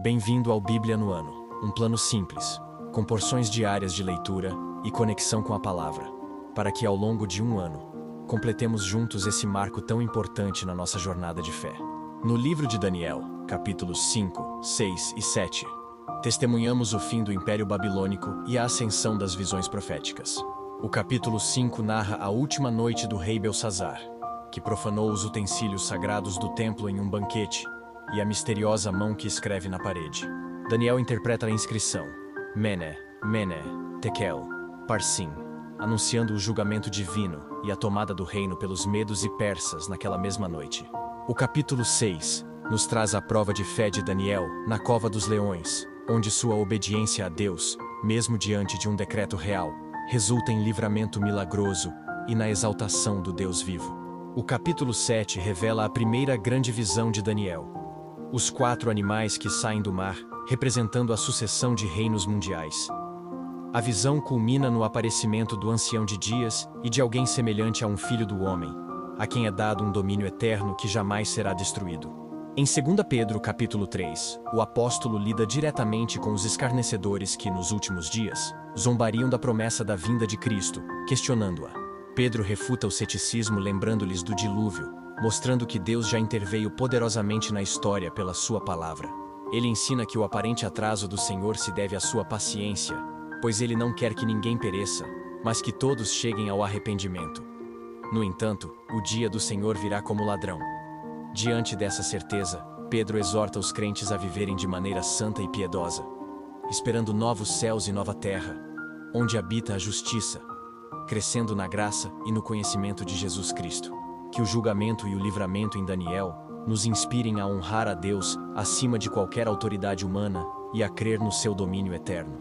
Bem-vindo ao Bíblia no Ano, um plano simples, com porções diárias de leitura e conexão com a palavra, para que ao longo de um ano, completemos juntos esse marco tão importante na nossa jornada de fé. No livro de Daniel, capítulos 5, 6 e 7, testemunhamos o fim do Império Babilônico e a ascensão das visões proféticas. O capítulo 5 narra a última noite do rei Belsazar, que profanou os utensílios sagrados do templo em um banquete, e a misteriosa mão que escreve na parede. Daniel interpreta a inscrição Mene, Mene, Tekel, Parsim, anunciando o julgamento divino e a tomada do reino pelos medos e persas naquela mesma noite. O capítulo 6 nos traz a prova de fé de Daniel na cova dos leões, onde sua obediência a Deus, mesmo diante de um decreto real, resulta em livramento milagroso e na exaltação do Deus vivo. O capítulo 7 revela a primeira grande visão de Daniel: os 4 animais que saem do mar, representando a sucessão de reinos mundiais. A visão culmina no aparecimento do Ancião de Dias e de alguém semelhante a um filho do homem, a quem é dado um domínio eterno que jamais será destruído. Em 2 Pedro capítulo 3, o apóstolo lida diretamente com os escarnecedores que, nos últimos dias, zombariam da promessa da vinda de Cristo, questionando-a. Pedro refuta o ceticismo lembrando-lhes do dilúvio, mostrando que Deus já interveio poderosamente na história pela sua palavra. Ele ensina que o aparente atraso do Senhor se deve à sua paciência, pois ele não quer que ninguém pereça, mas que todos cheguem ao arrependimento. No entanto, o dia do Senhor virá como ladrão. Diante dessa certeza, Pedro exorta os crentes a viverem de maneira santa e piedosa, esperando novos céus e nova terra, onde habita a justiça, crescendo na graça e no conhecimento de Jesus Cristo. Que o julgamento e o livramento em Daniel nos inspirem a honrar a Deus acima de qualquer autoridade humana e a crer no seu domínio eterno.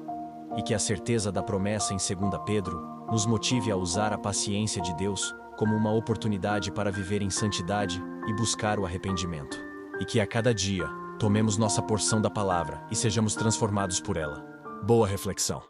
E que a certeza da promessa em 2 Pedro nos motive a usar a paciência de Deus como uma oportunidade para viver em santidade e buscar o arrependimento. E que a cada dia tomemos nossa porção da palavra e sejamos transformados por ela. Boa reflexão.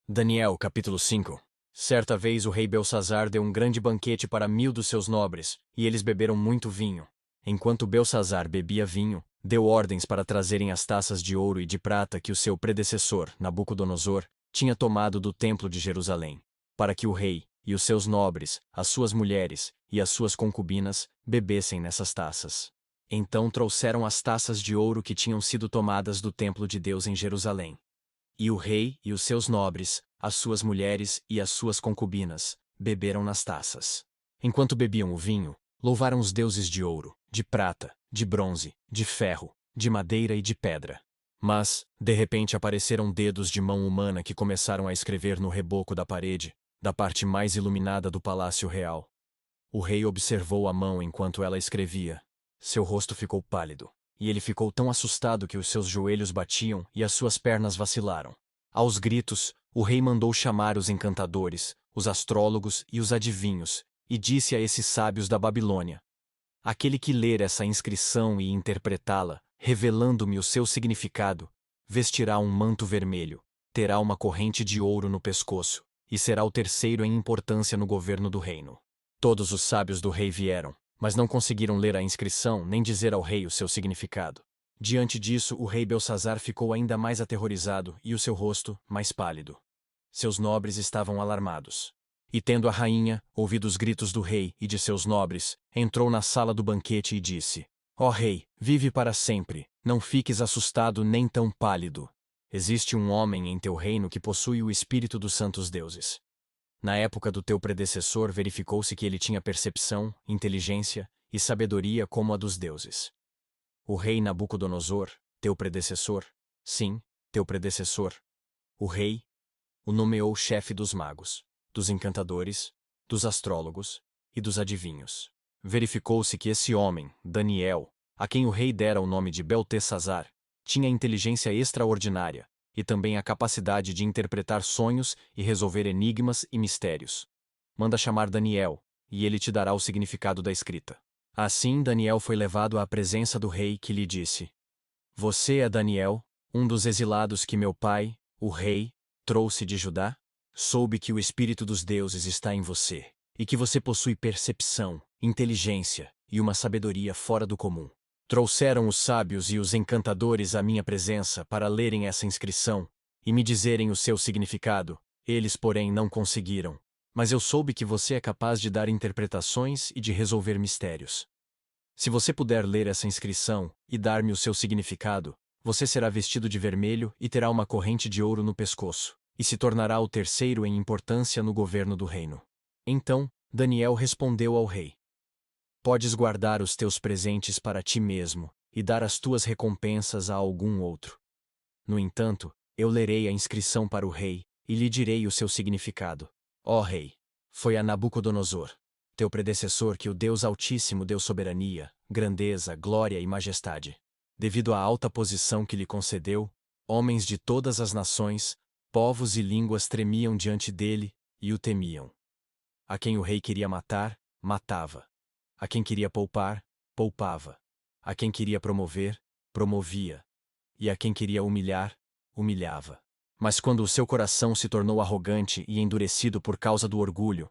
Daniel, capítulo 5. Certa vez o rei Belsazar deu um grande banquete para 1000 dos seus nobres, e eles beberam muito vinho. Enquanto Belsazar bebia vinho, deu ordens para trazerem as taças de ouro e de prata que o seu predecessor, Nabucodonosor, tinha tomado do templo de Jerusalém, para que o rei e os seus nobres, as suas mulheres e as suas concubinas bebessem nessas taças. Então trouxeram as taças de ouro que tinham sido tomadas do templo de Deus em Jerusalém. E o rei e os seus nobres, as suas mulheres e as suas concubinas, beberam nas taças. Enquanto bebiam o vinho, louvaram os deuses de ouro, de prata, de bronze, de ferro, de madeira e de pedra. Mas, de repente apareceram dedos de mão humana que começaram a escrever no reboco da parede, da parte mais iluminada do palácio real. O rei observou a mão enquanto ela escrevia. Seu rosto ficou pálido, e ele ficou tão assustado que os seus joelhos batiam e as suas pernas vacilaram. Aos gritos, o rei mandou chamar os encantadores, os astrólogos e os adivinhos, e disse a esses sábios da Babilônia: aquele que ler essa inscrição e interpretá-la, revelando-me o seu significado, vestirá um manto vermelho, terá uma corrente de ouro no pescoço, e será o terceiro em importância no governo do reino. Todos os sábios do rei vieram, mas não conseguiram ler a inscrição nem dizer ao rei o seu significado. Diante disso, o rei Belsazar ficou ainda mais aterrorizado e o seu rosto mais pálido. Seus nobres estavam alarmados. E tendo a rainha ouvido os gritos do rei e de seus nobres, entrou na sala do banquete e disse: ó rei, vive para sempre, não fiques assustado nem tão pálido. Existe um homem em teu reino que possui o espírito dos santos deuses. Na época do teu predecessor verificou-se que ele tinha percepção, inteligência e sabedoria como a dos deuses. O rei Nabucodonosor, teu predecessor, sim, teu predecessor, o rei, o nomeou chefe dos magos, dos encantadores, dos astrólogos e dos adivinhos. Verificou-se que esse homem, Daniel, a quem o rei dera o nome de Beltesazar, tinha inteligência extraordinária e também a capacidade de interpretar sonhos e resolver enigmas e mistérios. Manda chamar Daniel, e ele te dará o significado da escrita. Assim Daniel foi levado à presença do rei, que lhe disse: você é Daniel, um dos exilados que meu pai, o rei, trouxe de Judá? Soube que o espírito dos deuses está em você, e que você possui percepção, inteligência e uma sabedoria fora do comum. Trouxeram os sábios e os encantadores à minha presença para lerem essa inscrição e me dizerem o seu significado. Eles, porém, não conseguiram. Mas eu soube que você é capaz de dar interpretações e de resolver mistérios. Se você puder ler essa inscrição e dar-me o seu significado, você será vestido de vermelho e terá uma corrente de ouro no pescoço, e se tornará o terceiro em importância no governo do reino. Então, Daniel respondeu ao rei: Podes guardar os teus presentes para ti mesmo e dar as tuas recompensas a algum outro. No entanto, eu lerei a inscrição para o rei e lhe direi o seu significado. Ó rei, foi a Nabucodonosor, teu predecessor, que o Deus Altíssimo deu soberania, grandeza, glória e majestade. Devido à alta posição que lhe concedeu, homens de todas as nações, povos e línguas tremiam diante dele e o temiam. A quem o rei queria matar, matava. A quem queria poupar, poupava. A quem queria promover, promovia. E a quem queria humilhar, humilhava. Mas quando o seu coração se tornou arrogante e endurecido por causa do orgulho,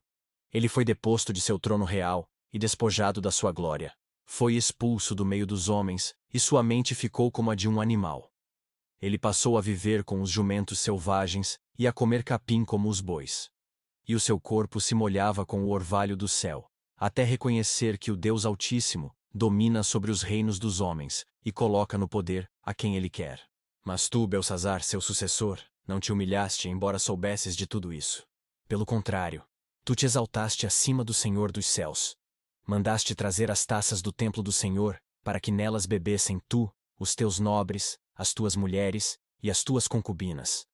ele foi deposto de seu trono real e despojado da sua glória. Foi expulso do meio dos homens e sua mente ficou como a de um animal. Ele passou a viver com os jumentos selvagens e a comer capim como os bois. E o seu corpo se molhava com o orvalho do céu, até reconhecer que o Deus Altíssimo domina sobre os reinos dos homens e coloca no poder a quem ele quer. Mas tu, Belsazzar, seu sucessor, não te humilhaste, embora soubesses de tudo isso. Pelo contrário, tu te exaltaste acima do Senhor dos céus. Mandaste trazer as taças do templo do Senhor, para que nelas bebessem tu, os teus nobres, as tuas mulheres e as tuas concubinas.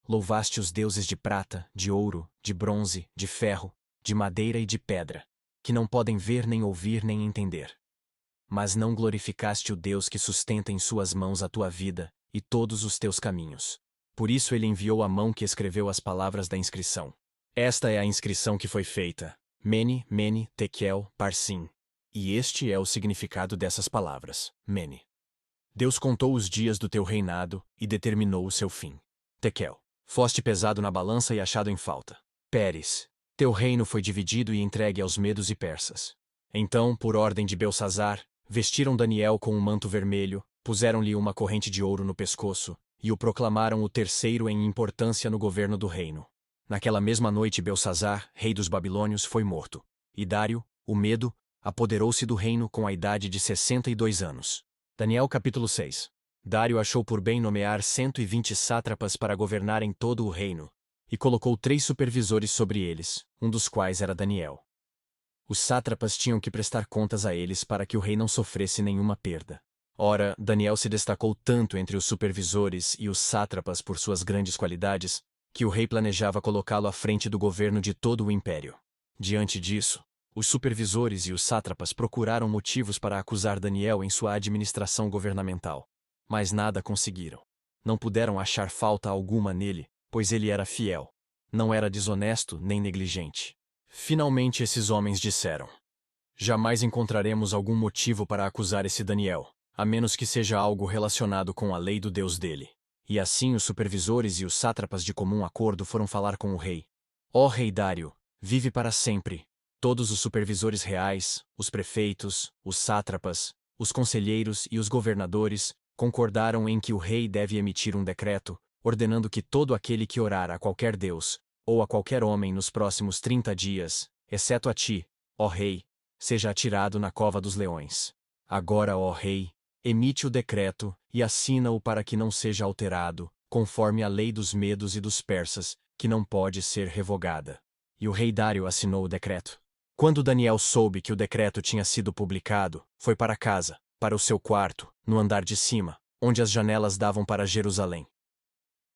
Louvaste os deuses de prata, de ouro, de bronze, de ferro, de madeira e de pedra, que não podem ver nem ouvir nem entender. Mas não glorificaste o Deus que sustenta em suas mãos a tua vida e todos os teus caminhos. Por isso ele enviou a mão que escreveu as palavras da inscrição. Esta é a inscrição que foi feita: Mene, Mene, Tekel, Parsim. E este é o significado dessas palavras: Mene. Deus contou os dias do teu reinado e determinou o seu fim. Tekel. Foste pesado na balança e achado em falta. Pérez. Teu reino foi dividido e entregue aos medos e persas. Então, por ordem de Belsazzar, vestiram Daniel com um manto vermelho, puseram-lhe uma corrente de ouro no pescoço e o proclamaram o terceiro em importância no governo do reino. Naquela mesma noite, Belsazzar, rei dos babilônios, foi morto, e Dário, o Medo, apoderou-se do reino com a idade de 62 anos. Daniel capítulo 6. Dário achou por bem nomear 120 sátrapas para governarem todo o reino, e colocou 3 supervisores sobre eles, um dos quais era Daniel. Os sátrapas tinham que prestar contas a eles para que o rei não sofresse nenhuma perda. Ora, Daniel se destacou tanto entre os supervisores e os sátrapas por suas grandes qualidades, que o rei planejava colocá-lo à frente do governo de todo o império. Diante disso, os supervisores e os sátrapas procuraram motivos para acusar Daniel em sua administração governamental. Mas nada conseguiram. Não puderam achar falta alguma nele, pois ele era fiel. Não era desonesto nem negligente. Finalmente esses homens disseram: Jamais encontraremos algum motivo para acusar esse Daniel, a menos que seja algo relacionado com a lei do Deus dele. E assim os supervisores e os sátrapas de comum acordo foram falar com o rei. Ó rei Dário, vive para sempre. Todos os supervisores reais, os prefeitos, os sátrapas, os conselheiros e os governadores concordaram em que o rei deve emitir um decreto, ordenando que todo aquele que orar a qualquer deus, ou a qualquer homem nos próximos 30 dias, exceto a ti, ó rei, seja atirado na cova dos leões. Agora, ó rei, emite o decreto e assina-o para que não seja alterado, conforme a lei dos medos e dos persas, que não pode ser revogada. E o rei Dário assinou o decreto. Quando Daniel soube que o decreto tinha sido publicado, foi para casa, para o seu quarto, no andar de cima, onde as janelas davam para Jerusalém.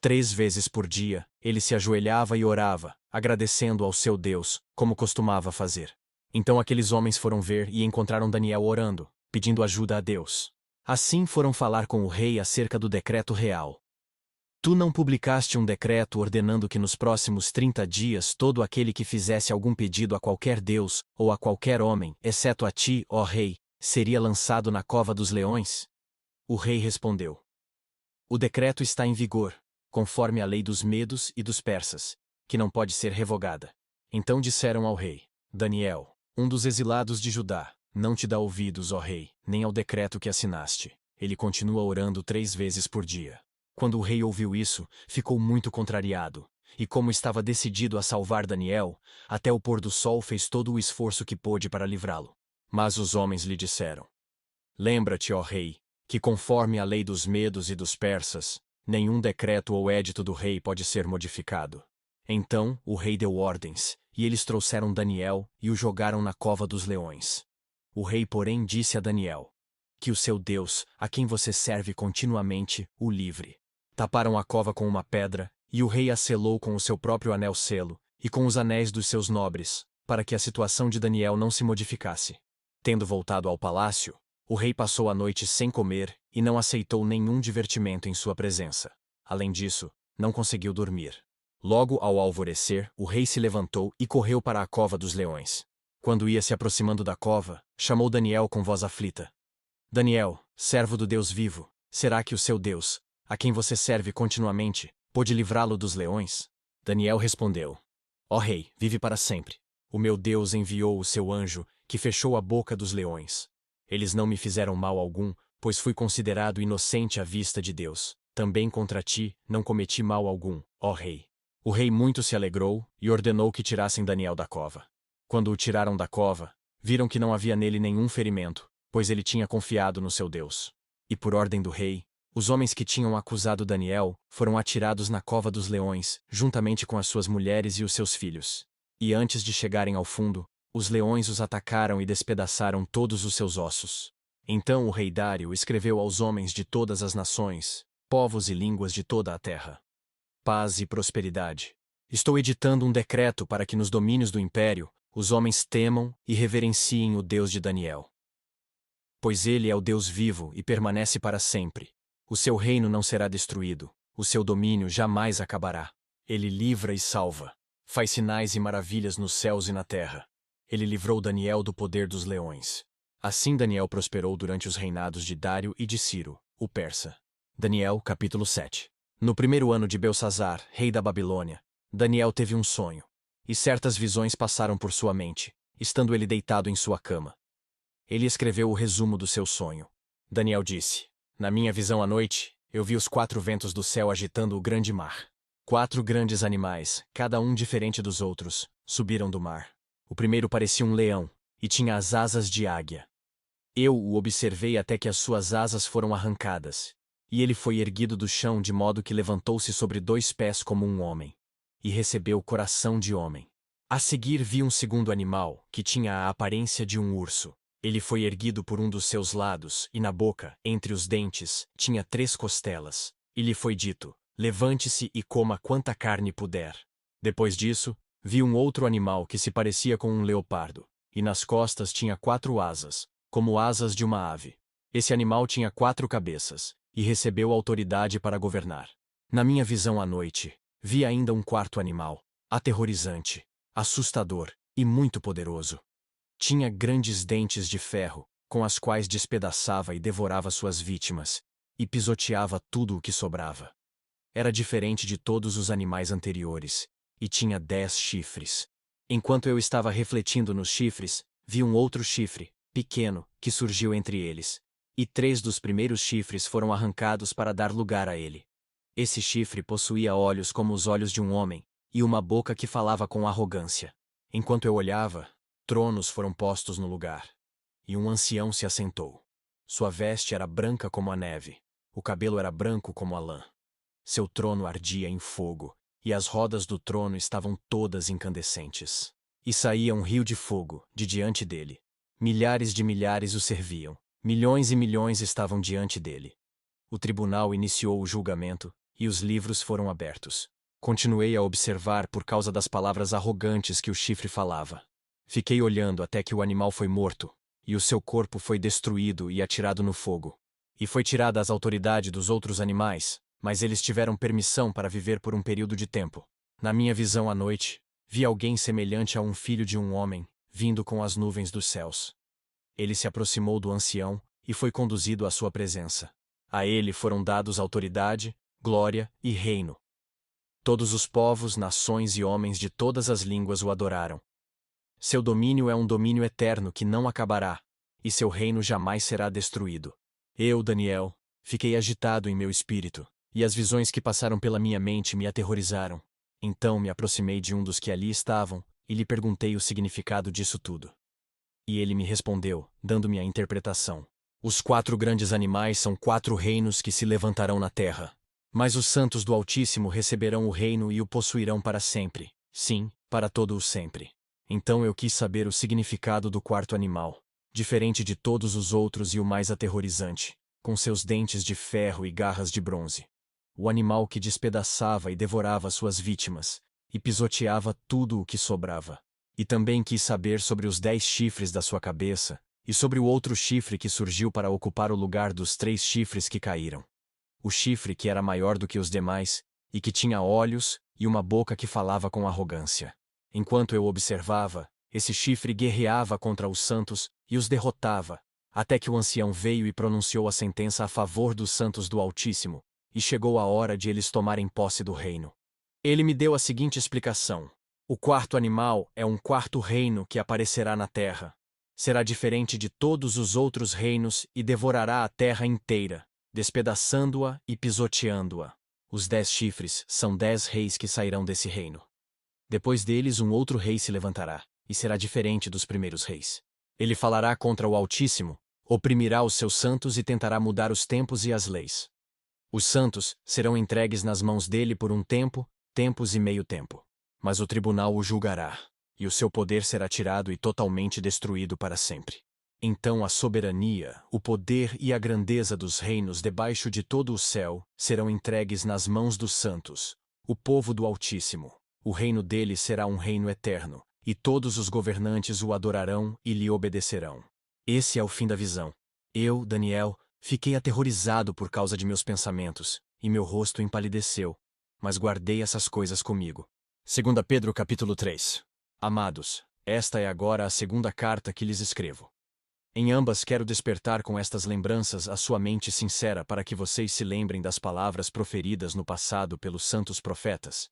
3 vezes por dia, ele se ajoelhava e orava, agradecendo ao seu Deus, como costumava fazer. Então aqueles homens foram ver e encontraram Daniel orando, pedindo ajuda a Deus. Assim foram falar com o rei acerca do decreto real. Tu não publicaste um decreto ordenando que nos próximos 30 dias todo aquele que fizesse algum pedido a qualquer deus, ou a qualquer homem, exceto a ti, ó rei, seria lançado na cova dos leões? O rei respondeu: O decreto está em vigor, conforme a lei dos medos e dos persas, que não pode ser revogada. Então disseram ao rei: Daniel, um dos exilados de Judá, não te dá ouvidos, ó rei, nem ao decreto que assinaste. Ele continua orando 3 vezes por dia. Quando o rei ouviu isso, ficou muito contrariado, e como estava decidido a salvar Daniel, até o pôr do sol fez todo o esforço que pôde para livrá-lo. Mas os homens lhe disseram: Lembra-te, ó rei, que conforme a lei dos medos e dos persas, nenhum decreto ou édito do rei pode ser modificado. Então o rei deu ordens, e eles trouxeram Daniel e o jogaram na cova dos leões. O rei, porém, disse a Daniel: Que o seu Deus, a quem você serve continuamente, o livre. Taparam a cova com uma pedra, e o rei a selou com o seu próprio anel-selo, e com os anéis dos seus nobres, para que a situação de Daniel não se modificasse. Tendo voltado ao palácio, o rei passou a noite sem comer e não aceitou nenhum divertimento em sua presença. Além disso, não conseguiu dormir. Logo ao alvorecer, o rei se levantou e correu para a cova dos leões. Quando ia se aproximando da cova, chamou Daniel com voz aflita. Daniel, servo do Deus vivo, será que o seu Deus, a quem você serve continuamente, pôde livrá-lo dos leões? Daniel respondeu: Ó rei, vive para sempre. O meu Deus enviou o seu anjo, que fechou a boca dos leões. Eles não me fizeram mal algum, pois fui considerado inocente à vista de Deus. Também contra ti não cometi mal algum, ó rei. O rei muito se alegrou e ordenou que tirassem Daniel da cova. Quando o tiraram da cova, viram que não havia nele nenhum ferimento, pois ele tinha confiado no seu Deus. E por ordem do rei, os homens que tinham acusado Daniel foram atirados na cova dos leões, juntamente com as suas mulheres e os seus filhos. E antes de chegarem ao fundo, os leões os atacaram e despedaçaram todos os seus ossos. Então o rei Dário escreveu aos homens de todas as nações, povos e línguas de toda a terra: Paz e prosperidade. Estou editando um decreto para que nos domínios do império os homens temam e reverenciem o Deus de Daniel. Pois ele é o Deus vivo e permanece para sempre. O seu reino não será destruído, o seu domínio jamais acabará. Ele livra e salva, faz sinais e maravilhas nos céus e na terra. Ele livrou Daniel do poder dos leões. Assim Daniel prosperou durante os reinados de Dário e de Ciro, o persa. Daniel, capítulo 7. No primeiro ano de Belsazar, rei da Babilônia, Daniel teve um sonho, e certas visões passaram por sua mente, estando ele deitado em sua cama. Ele escreveu o resumo do seu sonho. Daniel disse: Na minha visão à noite, eu vi os 4 ventos do céu agitando o grande mar. 4 grandes animais, cada um diferente dos outros, subiram do mar. O primeiro parecia um leão, e tinha as asas de águia. Eu o observei até que as suas asas foram arrancadas, e ele foi erguido do chão de modo que levantou-se sobre 2 pés como um homem, e recebeu coração de homem. A seguir vi um segundo animal, que tinha a aparência de um urso. Ele foi erguido por um dos seus lados, e na boca, entre os dentes, tinha 3 costelas. E lhe foi dito: Levante-se e coma quanta carne puder. Depois disso, vi um outro animal que se parecia com um leopardo, e nas costas tinha 4 asas, como asas de uma ave. Esse animal tinha 4 cabeças, e recebeu autoridade para governar. Na minha visão à noite, vi ainda um 4º animal, aterrorizante, assustador e muito poderoso. Tinha grandes dentes de ferro, com as quais despedaçava e devorava suas vítimas, e pisoteava tudo o que sobrava. Era diferente de todos os animais anteriores, e tinha 10 chifres. Enquanto eu estava refletindo nos chifres, vi um outro chifre, pequeno, que surgiu entre eles, e 3 dos primeiros chifres foram arrancados para dar lugar a ele. Esse chifre possuía olhos como os olhos de um homem, e uma boca que falava com arrogância. Enquanto eu olhava, tronos foram postos no lugar, e um ancião se assentou. Sua veste era branca como a neve, o cabelo era branco como a lã. Seu trono ardia em fogo, e as rodas do trono estavam todas incandescentes. E saía um rio de fogo de diante dele. Milhares de milhares o serviam, milhões e milhões estavam diante dele. O tribunal iniciou o julgamento, e os livros foram abertos. Continuei a observar por causa das palavras arrogantes que o chifre falava. Fiquei olhando até que o animal foi morto, e o seu corpo foi destruído e atirado no fogo. E foi tirada as autoridades dos outros animais, mas eles tiveram permissão para viver por um período de tempo. Na minha visão à noite, vi alguém semelhante a um filho de um homem, vindo com as nuvens dos céus. Ele se aproximou do ancião e foi conduzido à sua presença. A ele foram dados autoridade, glória e reino. Todos os povos, nações e homens de todas as línguas o adoraram. Seu domínio é um domínio eterno que não acabará, e seu reino jamais será destruído. Eu, Daniel, fiquei agitado em meu espírito, e as visões que passaram pela minha mente me aterrorizaram. Então me aproximei de um dos que ali estavam, e lhe perguntei o significado disso tudo. E ele me respondeu, dando-me a interpretação. Os 4 grandes animais são 4 reinos que se levantarão na terra. Mas os santos do Altíssimo receberão o reino e o possuirão para sempre. Sim, para todo o sempre. Então eu quis saber o significado do 4º animal, diferente de todos os outros e o mais aterrorizante, com seus dentes de ferro e garras de bronze. O animal que despedaçava e devorava suas vítimas, e pisoteava tudo o que sobrava. E também quis saber sobre os 10 chifres da sua cabeça, e sobre o outro chifre que surgiu para ocupar o lugar dos 3 chifres que caíram. O chifre que era maior do que os demais, e que tinha olhos e uma boca que falava com arrogância. Enquanto eu observava, esse chifre guerreava contra os santos e os derrotava, até que o ancião veio e pronunciou a sentença a favor dos santos do Altíssimo, e chegou a hora de eles tomarem posse do reino. Ele me deu a seguinte explicação. O 4º animal é um 4º reino que aparecerá na terra. Será diferente de todos os outros reinos e devorará a terra inteira, despedaçando-a e pisoteando-a. Os 10 chifres são 10 reis que sairão desse reino. Depois deles um outro rei se levantará, e será diferente dos primeiros reis. Ele falará contra o Altíssimo, oprimirá os seus santos e tentará mudar os tempos e as leis. Os santos serão entregues nas mãos dele por um tempo, tempos e meio tempo. Mas o tribunal o julgará, e o seu poder será tirado e totalmente destruído para sempre. Então a soberania, o poder e a grandeza dos reinos debaixo de todo o céu serão entregues nas mãos dos santos, o povo do Altíssimo. O reino dele será um reino eterno, e todos os governantes o adorarão e lhe obedecerão. Esse é o fim da visão. Eu, Daniel, fiquei aterrorizado por causa de meus pensamentos, e meu rosto empalideceu, mas guardei essas coisas comigo. 2 Pedro capítulo 3. Amados, esta é agora a segunda carta que lhes escrevo. Em ambas quero despertar com estas lembranças a sua mente sincera para que vocês se lembrem das palavras proferidas no passado pelos santos profetas,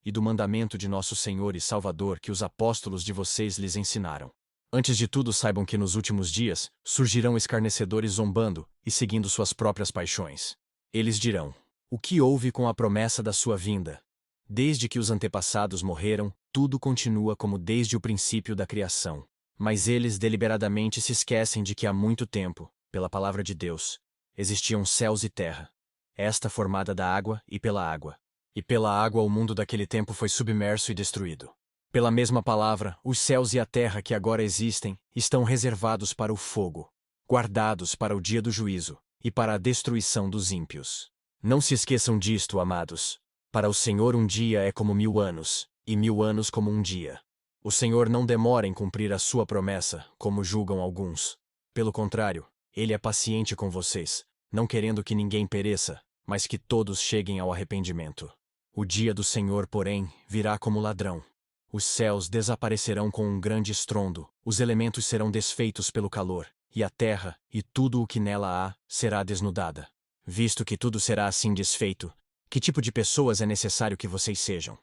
e do mandamento de nosso Senhor e Salvador que os apóstolos de vocês lhes ensinaram. Antes de tudo saibam que nos últimos dias surgirão escarnecedores zombando e seguindo suas próprias paixões. Eles dirão, o que houve com a promessa da sua vinda? Desde que os antepassados morreram, tudo continua como desde o princípio da criação. Mas eles deliberadamente se esquecem de que há muito tempo, pela palavra de Deus, existiam céus e terra, esta formada da água e pela água. E pela água o mundo daquele tempo foi submerso e destruído. Pela mesma palavra, os céus e a terra que agora existem estão reservados para o fogo, guardados para o dia do juízo e para a destruição dos ímpios. Não se esqueçam disto, amados. Para o Senhor um dia é como 1000 anos, e 1000 anos como um dia. O Senhor não demora em cumprir a sua promessa, como julgam alguns. Pelo contrário, Ele é paciente com vocês, não querendo que ninguém pereça, mas que todos cheguem ao arrependimento. O dia do Senhor, porém, virá como ladrão. Os céus desaparecerão com um grande estrondo, os elementos serão desfeitos pelo calor, e a terra, e tudo o que nela há, será desnudada. Visto que tudo será assim desfeito, que tipo de pessoas é necessário que vocês sejam?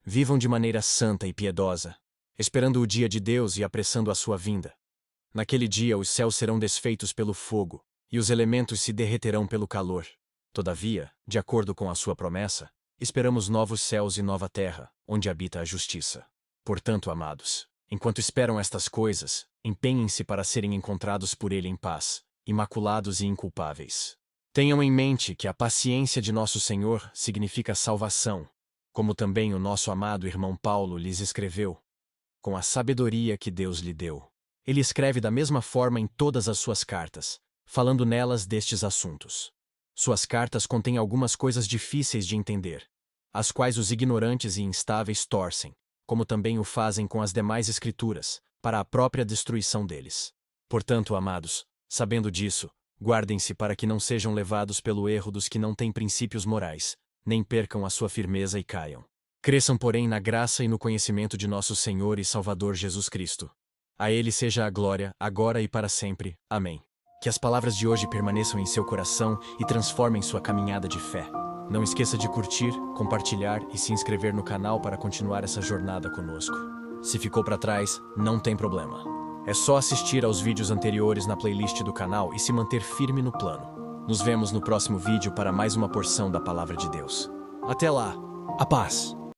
Vivam de maneira santa e piedosa, esperando o dia de Deus e apressando a sua vinda. Naquele dia os céus serão desfeitos pelo fogo, e os elementos se derreterão pelo calor. Todavia, de acordo com a sua promessa, esperamos novos céus e nova terra, onde habita a justiça. Portanto, amados, enquanto esperam estas coisas, empenhem-se para serem encontrados por Ele em paz, imaculados e inculpáveis. Tenham em mente que a paciência de nosso Senhor significa salvação, como também o nosso amado irmão Paulo lhes escreveu, com a sabedoria que Deus lhe deu. Ele escreve da mesma forma em todas as suas cartas, falando nelas destes assuntos. Suas cartas contêm algumas coisas difíceis de entender, as quais os ignorantes e instáveis torcem, como também o fazem com as demais escrituras, para a própria destruição deles. Portanto, amados, sabendo disso, guardem-se para que não sejam levados pelo erro dos que não têm princípios morais, nem percam a sua firmeza e caiam. Cresçam, porém, na graça e no conhecimento de nosso Senhor e Salvador Jesus Cristo. A Ele seja a glória, agora e para sempre. Amém. Que as palavras de hoje permaneçam em seu coração e transformem sua caminhada de fé. Não esqueça de curtir, compartilhar e se inscrever no canal para continuar essa jornada conosco. Se ficou para trás, não tem problema. É só assistir aos vídeos anteriores na playlist do canal e se manter firme no plano. Nos vemos no próximo vídeo para mais uma porção da Palavra de Deus. Até lá, a paz!